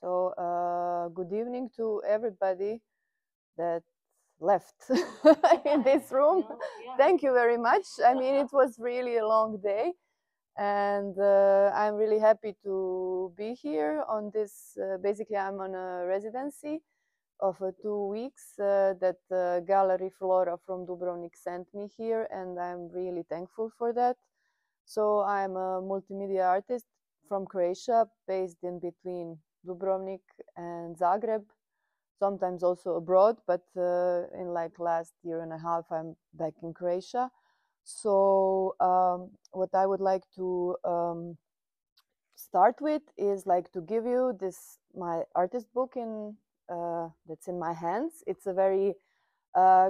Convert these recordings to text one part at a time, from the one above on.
So good evening to everybody that left in this room. Thank you very much. I mean, it was really a long day, and I'm really happy to be here on this. Basically, I'm on a residency of 2 weeks that Gallery Flora from Dubrovnik sent me here, and I'm really thankful for that. So I'm a multimedia artist from Croatia, based in between Dubrovnik and Zagreb, sometimes also abroad, but in like last year and a half, I'm back in Croatia. So what I would like to start with is like to give you this my artist book in that's in my hands. It's a very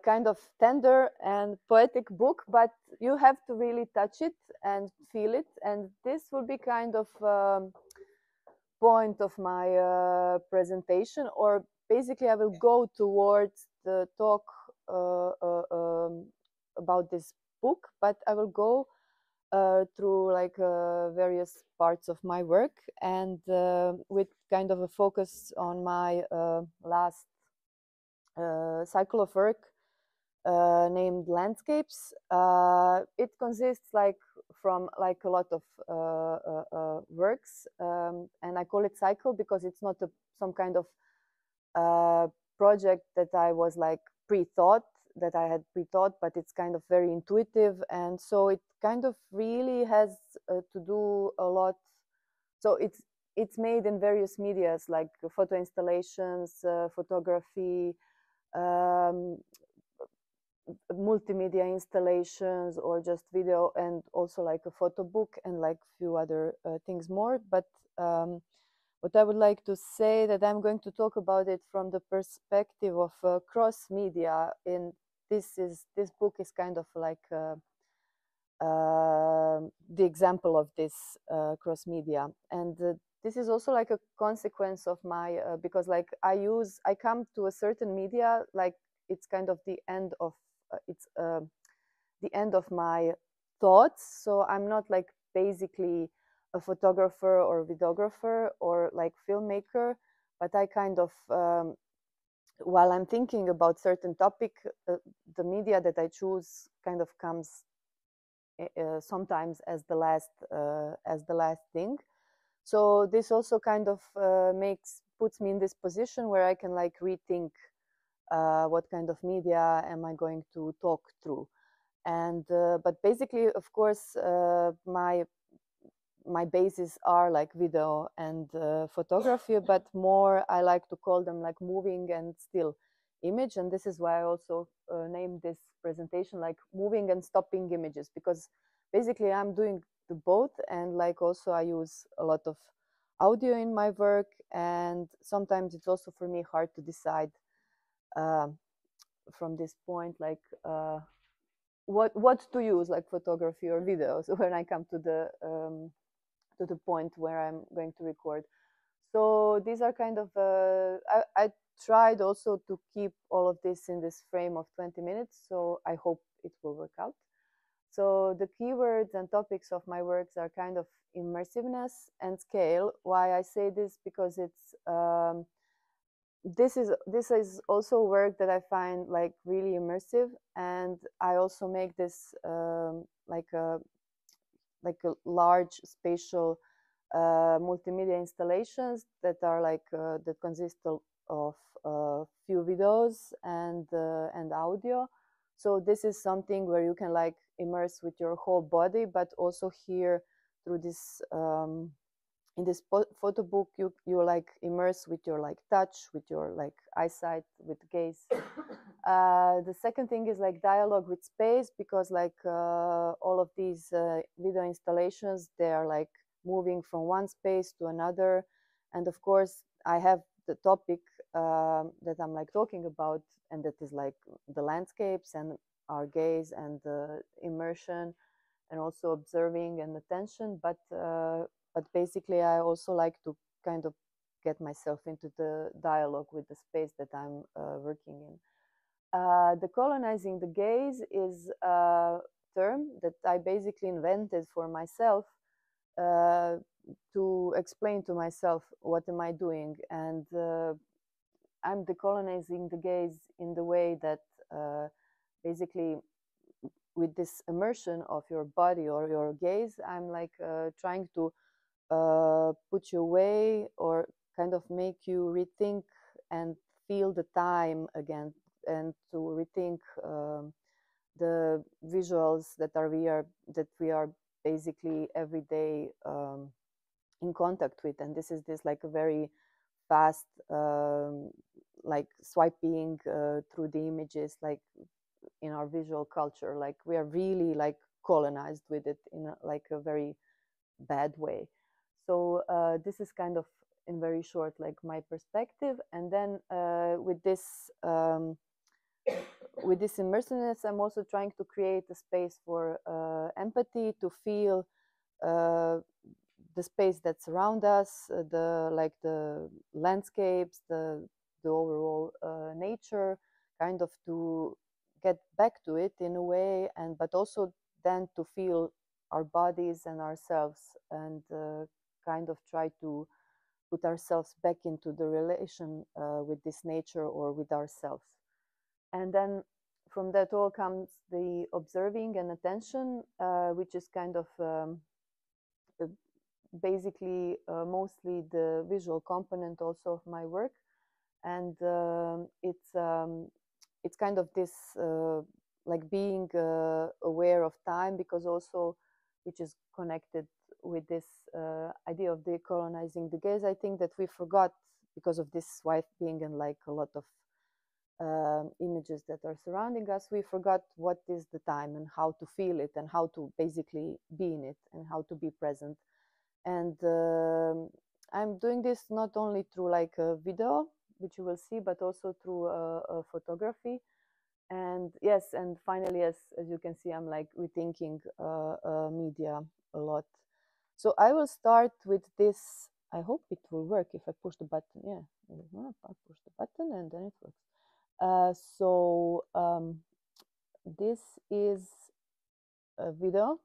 kind of tender and poetic book, but you have to really touch it and feel it. And this will be kind of point of my presentation, or basically I will go towards the talk about this book, but I will go through like various parts of my work, and with kind of a focus on my last cycle of work named Landscapes. It consists like from like a lot of works, and I call it cycle because it's not some kind of project that I was like pre-thought, that I had pre-thought, but it's kind of very intuitive, and so it kind of really has to do a lot. So it's made in various medias like photo installations, photography, um, multimedia installations, or just video, and also like a photo book and like few other things more. But what I would like to say that I'm going to talk about it from the perspective of cross media. In this book is kind of like the example of this cross media, and this is also like a consequence of my because like I come to a certain media like it's kind of the end of it's the end of my thoughts. So I'm not like basically a photographer or videographer or like filmmaker, but I kind of while I'm thinking about certain topic, the media that I choose kind of comes sometimes as the last thing. So this also kind of puts me in this position where I can like rethink what kind of media am I going to talk through. And but basically, of course, my bases are like video and photography, but more I like to call them like moving and still image. And this is why I also named this presentation like moving and stopping images, because basically I'm doing the both, and like also I use a lot of audio in my work, and sometimes it's also for me hard to decide from this point like what to use, like photography or videos, when I come to the point where I'm going to record. So these are kind of I tried also to keep all of this in this frame of 20 minutes, so I hope it will work out. So the keywords and topics of my works are kind of immersiveness and scale. Why I say this? Because it's this is also work that I find like really immersive, and I also make this like a large spatial multimedia installations that are like that consist of few videos and audio. So this is something where you can like immerse with your whole body, but also here through this in this photo book you like immerse with your like touch, with your like eyesight, with gaze. The second thing is like dialogue with space, because like all of these video installations, they are like moving from one space to another, and of course I have the topic that I'm like talking about, and that is like the landscapes and our gaze and the immersion and also observing and attention, but basically I also like to kind of get myself into the dialogue with the space that I'm working in. The colonizing the gaze is a term that I basically invented for myself to explain to myself what am I doing, and I'm decolonizing the gaze in the way that basically with this immersion of your body or your gaze, I'm like trying to put you away or kind of make you rethink and feel the time again, and to rethink the visuals that we are basically every day in contact with. And this is this like a very fast like swiping through the images, like in our visual culture, like we are really like colonized with it in like a very bad way. So this is kind of in very short like my perspective. And then with this immersiveness, I'm also trying to create a space for empathy, to feel the space that's around us, the landscapes, the overall nature, kind of to get back to it in a way, and but also then to feel our bodies and ourselves, and kind of try to put ourselves back into the relation with this nature or with ourselves. And then from that all comes the observing and attention, which is kind of basically mostly the visual component also of my work. And it's kind of this like being aware of time, because also which is connected with this idea of decolonizing the gaze. I think that we forgot, because of this swiping and like a lot of images that are surrounding us, we forgot what is the time and how to feel it and how to basically be in it and how to be present. And I'm doing this not only through like a video, which you will see, but also through photography. And yes, and finally, as you can see, I'm like rethinking media a lot. So I will start with this. I hope it will work if I push the button. Yeah, I push the button and then it works. This is a video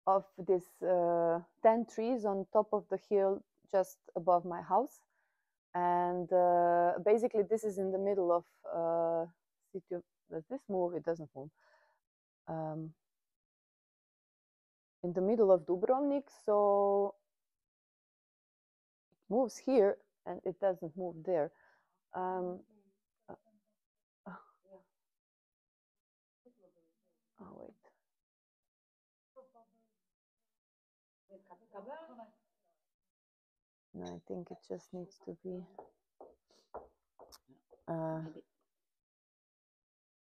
of this 10 trees on top of the hill just above my house. And basically this is in the middle of city of, does this move? It doesn't move. In the middle of Dubrovnik, so it moves here and it doesn't move there. Oh wait. No, I think it just needs to be.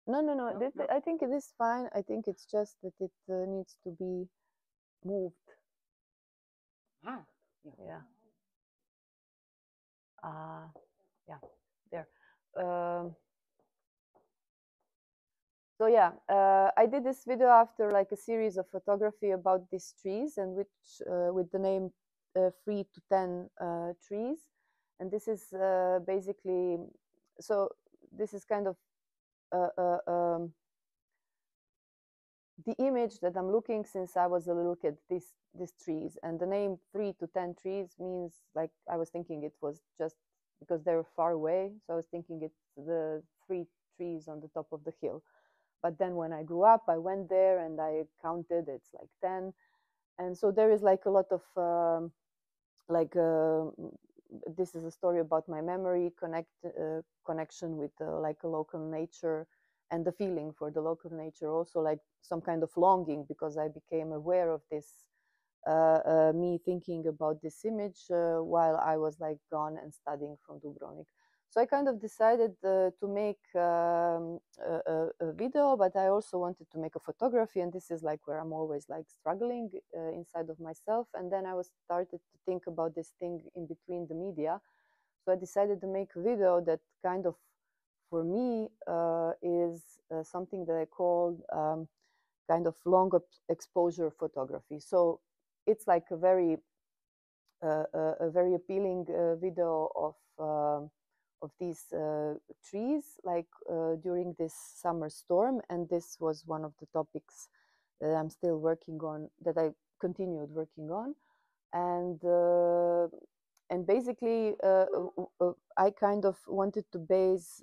No. I think it is fine. I think it's just that it needs to be moved. Yeah. Yeah. There. So yeah, I did this video after like a series of photography about these trees, and which with the name 3 to 10 trees. And this is basically, so this is kind of the image that I'm looking since I was a little kid, these trees. And the name 3 to 10 trees means, like, I was thinking it was just because they were far away. So I was thinking it's the 3 trees on the top of the hill. But then when I grew up, I went there and I counted, it's like 10. And so there is like a lot of this is a story about my memory connection with like a local nature, and the feeling for the local nature, also like some kind of longing, because I became aware of this, me thinking about this image while I was like gone and studying from Dubrovnik. So I kind of decided to make a video, but I also wanted to make a photography, and this is like where I'm always like struggling inside of myself. And then I was started to think about this thing in between the media. So I decided to make a video that kind of, for me, is something that I called kind of long exposure photography. So it's like a very appealing video of these trees, like during this summer storm. And this was one of the topics that I'm still working on, that I continued working on. and basically I kind of wanted to base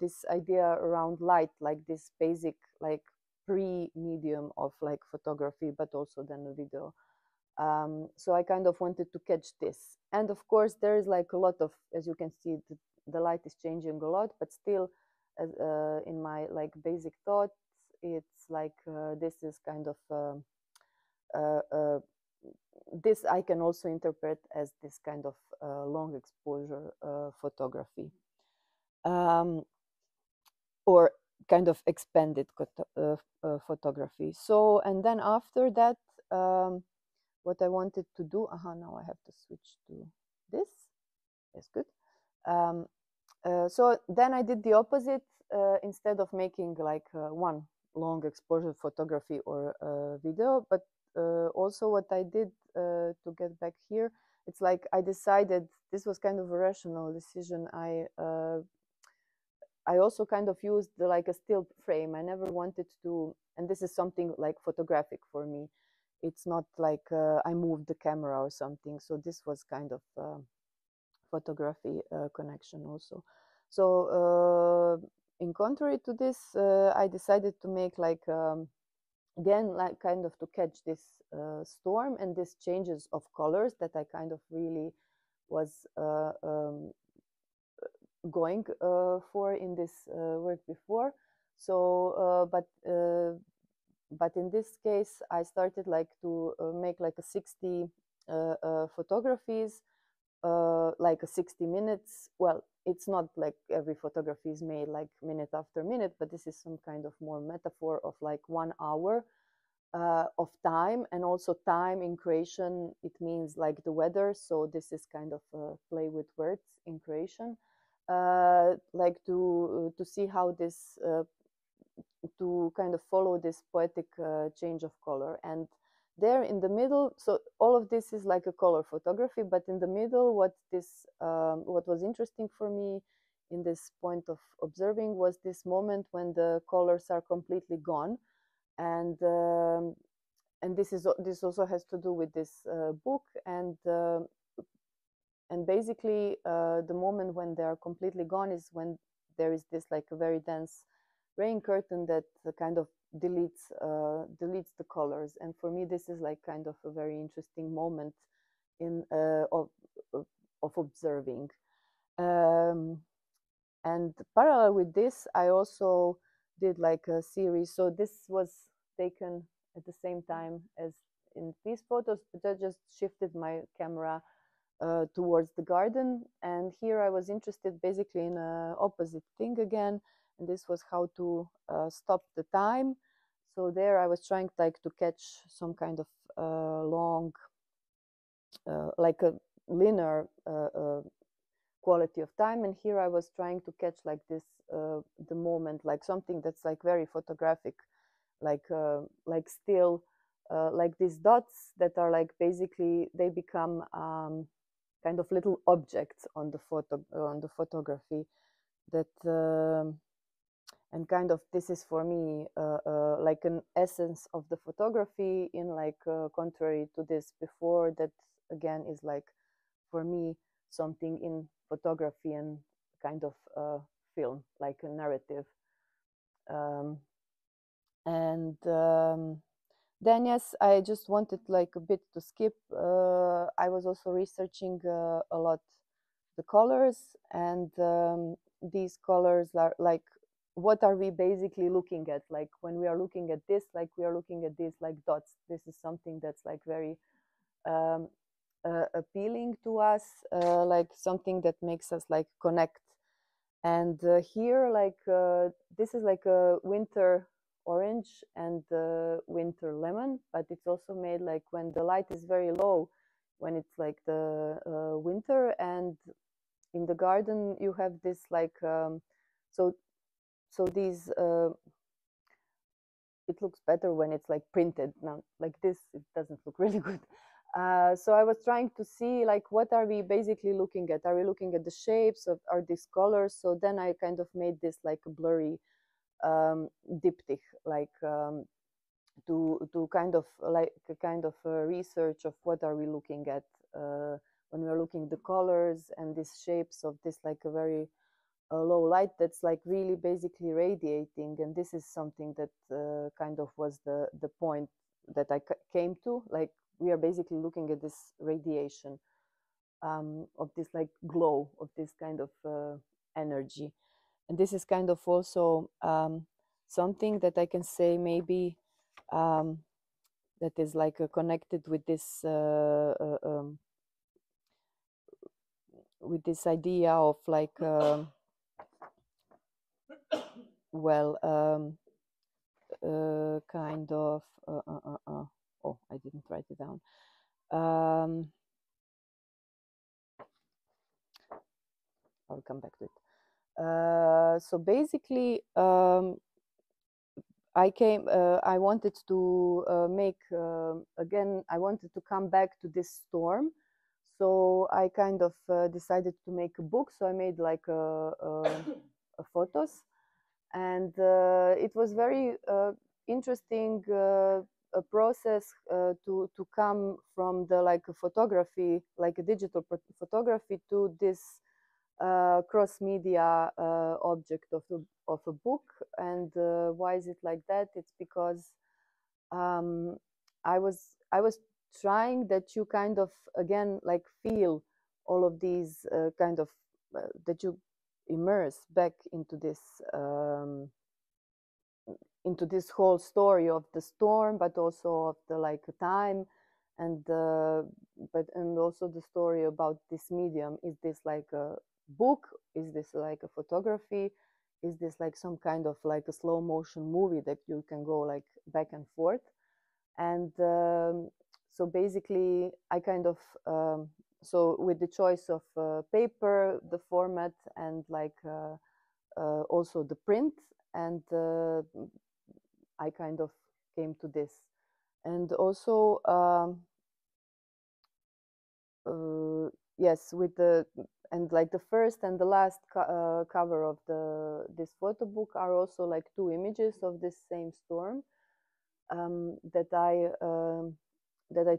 this idea around light, like this basic like pre-medium of like photography, but also then a video. So I kind of wanted to catch this, and of course there is like a lot of, as you can see, the light is changing a lot, but still in my like basic thoughts, it's like this is kind of this I can also interpret as this kind of long exposure photography, or kind of expanded photography. So, and then after that, what I wanted to do, now I have to switch to this. That's good. So then I did the opposite. Instead of making like one long exposure photography or video, but also what I did to get back here, it's like I decided, this was kind of a rational decision. I also kind of used like a still frame. I never wanted to, and this is something like photographic for me. It's not like I moved the camera or something. So this was kind of photography connection also. So in contrary to this, I decided to make like again, like kind of to catch this storm and these changes of colors that I kind of really was going for in this work before. So, but in this case, I started like to make like a 60 photographies, like a 60 minutes. Well, it's not like every photography is made like minute after minute, but this is some kind of more metaphor of like 1 hour of time, and also time in Croatian, it means like the weather. So this is kind of a play with words in Croatian, like to see how this, to kind of follow this poetic change of color. And there in the middle, so all of this is like a color photography, but in the middle, what was interesting for me in this point of observing was this moment when the colors are completely gone. And this also has to do with this book, and basically the moment when they are completely gone is when there is this like a very dense rain curtain that kind of deletes the colors. And for me, this is like kind of a very interesting moment in of observing. And parallel with this, I also did like a series. So this was taken at the same time as in these photos, but I just shifted my camera towards the garden. And here I was interested basically in an opposite thing again, and this was how to stop the time. So there I was trying like to catch some kind of long, like a linear quality of time, and here I was trying to catch like this the moment, like something that's like very photographic, like still like these dots that are like basically they become kind of little objects on the photography that and kind of this is for me like an essence of the photography, in like contrary to this before, that again is like for me something in photography and kind of film, like a narrative. Then yes, I just wanted like a bit to skip. I was also researching a lot the colors, and these colors are like, what are we basically looking at? Like when we are looking at this, like we are looking at these like dots. This is something that's like very appealing to us, like something that makes us like connect. And here, like this is like a winter orange and winter lemon, but it's also made like when the light is very low, when it's like the winter. And in the garden you have this like so these it looks better when it's like printed. Now like this, it doesn't look really good. So I was trying to see like what are we basically looking at? Are we looking at the shapes of, are these colors? So then I kind of made this like a blurry diptych, like to kind of like a kind of research of what are we looking at when we're looking the colors and these shapes of this like a very low light that's like really basically radiating. And this is something that kind of was the point that I came to. Like we are basically looking at this radiation of this like glow of this kind of energy. And this is kind of also something that I can say maybe that is like connected with this idea of like well kind of oh, I didn't write it down. I'll come back to it. So basically I wanted to make again, I wanted to come back to this storm. So I kind of decided to make a book. So I made like a photos, and it was very interesting a process to come from the like a photography, like a digital photography, to this cross media object of a book. And why is it like that? It's because um, I was trying that you kind of again like feel all of these kind of that you immerse back into this whole story of the storm, but also of the like time, and and also the story about this medium. Is this like a book? Is this like a photography? Is this like some kind of like a slow motion movie that you can go like back and forth? And so basically I kind of so with the choice of paper, the format, and like also the print, and I kind of came to this. And also yes, with the and like the first and the last cover of this photo book are also like two images of this same storm that I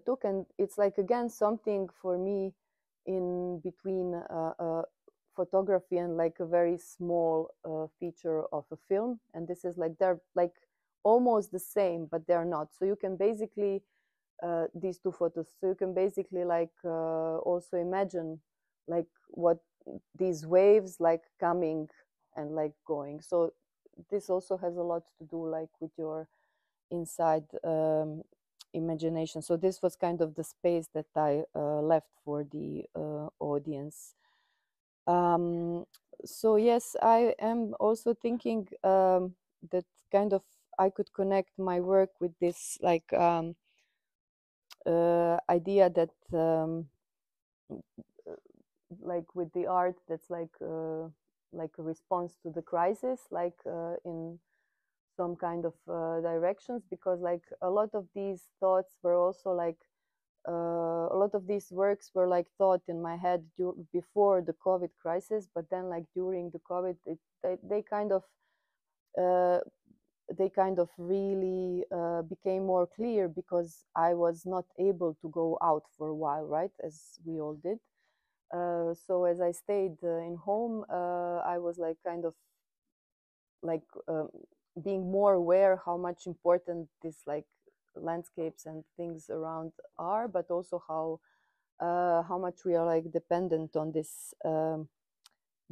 took. And it's like again something for me in between photography and like a very small feature of a film. And this is like they're like almost the same, but they're not. So you can basically these two photos, so you can basically like also imagine like what these waves like coming and like going. So this also has a lot to do like with your inside imagination. So this was kind of the space that I left for the audience. So yes, I am also thinking that kind of I could connect my work with this like idea that like with the art that's like a response to the crisis, like in some kind of directions, because like a lot of these thoughts were also like a lot of these works were like thought in my head before the COVID crisis, but then like during the COVID, uh, they kind of really became more clear because I was not able to go out for a while, right, as we all did. So as I stayed in home, I was like kind of like being more aware how much important this like landscapes and things around are, but also how much we are like dependent on this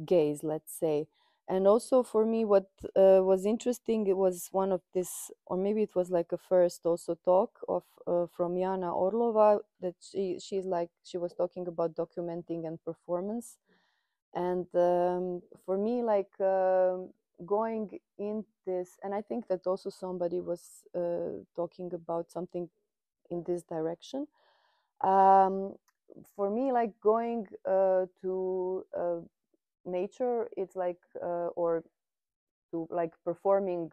gaze, let's say. And also for me, what was interesting, it was one of this, or maybe it was like a first also talk of from Jana Orlova, that she's like she was talking about documenting and performance. And for me, like going in this, and I think that also somebody was talking about something in this direction. Um, for me, like going to nature, it's like or to like performing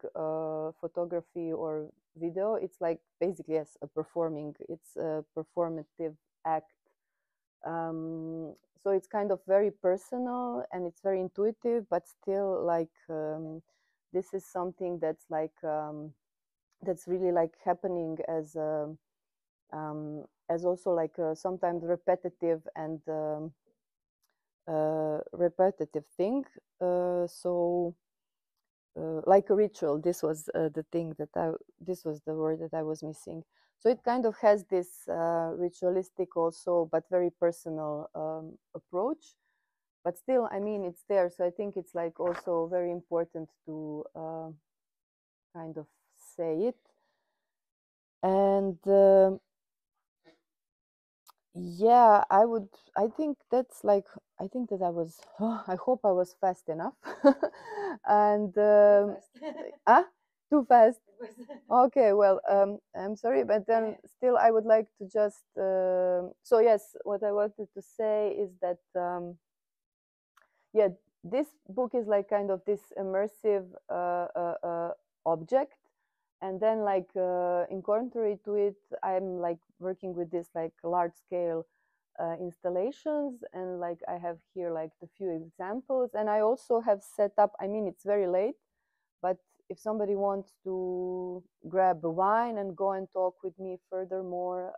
photography or video, it's like basically yes, a performing, it's a performative act. So it's kind of very personal and it's very intuitive, but still like this is something that's like that's really like happening as also like sometimes repetitive and repetitive thing. So like a ritual. This was the thing that this was the word that I was missing. So it kind of has this ritualistic also, but very personal approach. But still, I mean, it's there. So I think it's like also very important to kind of say it. And yeah, I think that's like, I think that I was, I hope I was fast enough. And ah, too fast. Okay, well, I'm sorry, but then still I would like to just, so yes, what I wanted to say is that, yeah, this book is like kind of this immersive object. And then like in contrary to it, I'm like working with this like large scale installations, and like I have here like the few examples, and I also have set up, I mean it's very late, but if somebody wants to grab a wine and go and talk with me furthermore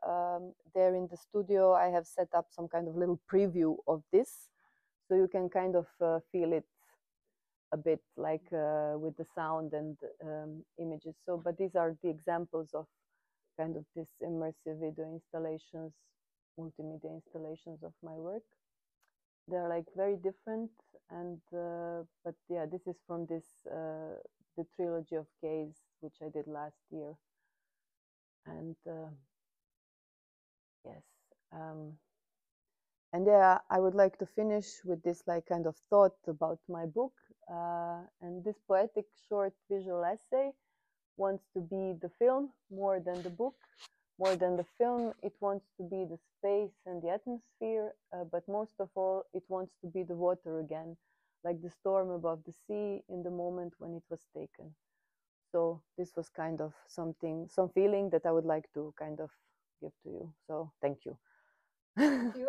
there in the studio, I have set up some kind of little preview of this, so you can kind of feel it a bit like with the sound and images. So, but these are the examples of kind of this immersive video installations, multimedia installations of my work. They're like very different, and but yeah, this is from this the trilogy of Gaze, which I did last year, and yes. And yeah, I would like to finish with this like kind of thought about my book. And this poetic short visual essay wants to be the film more than the book, more than the film. It wants to be the space and the atmosphere, but most of all, it wants to be the water again, like the storm above the sea in the moment when it was taken. So this was kind of something, some feeling that I would like to kind of give to you. So thank you. Thank you.